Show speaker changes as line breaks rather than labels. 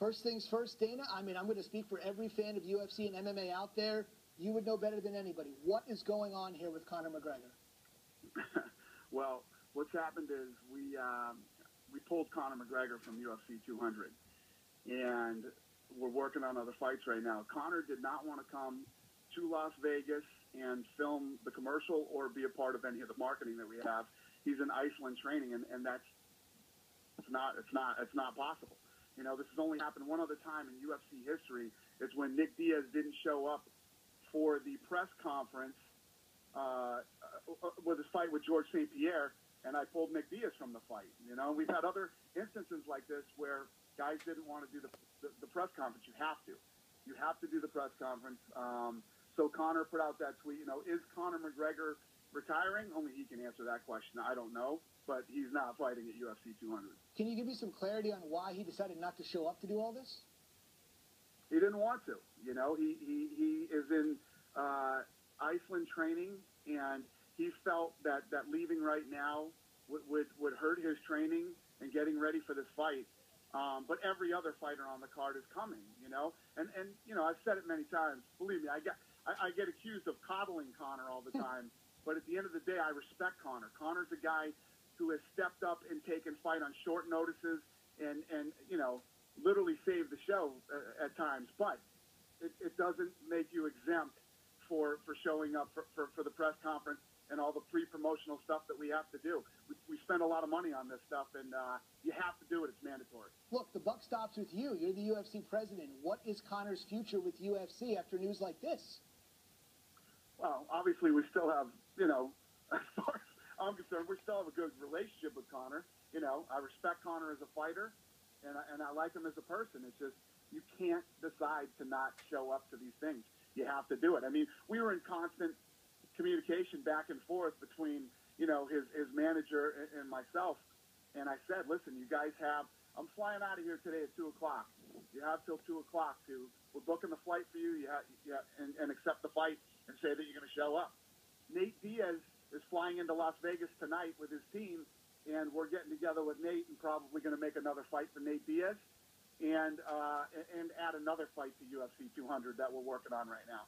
First things first, Dana, I mean, I'm going to speak for every fan of UFC and MMA out there. You would know better than anybody. What is going on here with Conor McGregor?
Well, what's happened is we pulled Conor McGregor from UFC 200, and we're working on other fights right now. Conor did not want to come to Las Vegas and film the commercial or be a part of any of the marketing that we have. He's in Iceland training, and it's not possible. You know, this has only happened one other time in UFC history. It's when Nate Diaz didn't show up for the press conference with his fight with George St. Pierre, and I pulled Nate Diaz from the fight. You know, we've had other instances like this where guys didn't want to do the press conference. You have to do the press conference. So Conor put out that tweet. You know, is Conor McGregor retiring? Only he can answer that question. I don't know, but he's not fighting at UFC 200.
Can you give me some clarity on why he decided not to show up to do all this?
He didn't want to. You know, he is in Iceland training, and he felt that leaving right now would hurt his training and getting ready for this fight. But every other fighter on the card is coming, you know. And you know, I've said it many times. Believe me, I get accused of coddling Conor all the time. But at the end of the day, I respect Conor. Conor's a guy who has stepped up and taken fight on short notices and you know, literally saved the show at times. But it doesn't make you exempt for showing up for the press conference and all the pre-promotional stuff that we have to do. We spend a lot of money on this stuff, and you have to do it. It's mandatory.
Look, the buck stops with you. You're the UFC president. What is Conor's future with UFC after news like this?
Well, obviously, we still have, you know, as far as I'm concerned, we still have a good relationship with Conor. You know, I respect Conor as a fighter, and I like him as a person. It's just you can't decide to not show up to these things. You have to do it. I mean, we were in constant communication back and forth between, you know, his manager and myself. And I said, listen, you guys have, I'm flying out of here today at 2 o'clock. You have till 2 o'clock we're booking the flight for you. And accept the fight and say that you're going to show up. Nate Diaz is flying into Las Vegas tonight with his team, and we're getting together with Nate and probably going to make another fight for Nate Diaz and add another fight to UFC 200 that we're working on right now.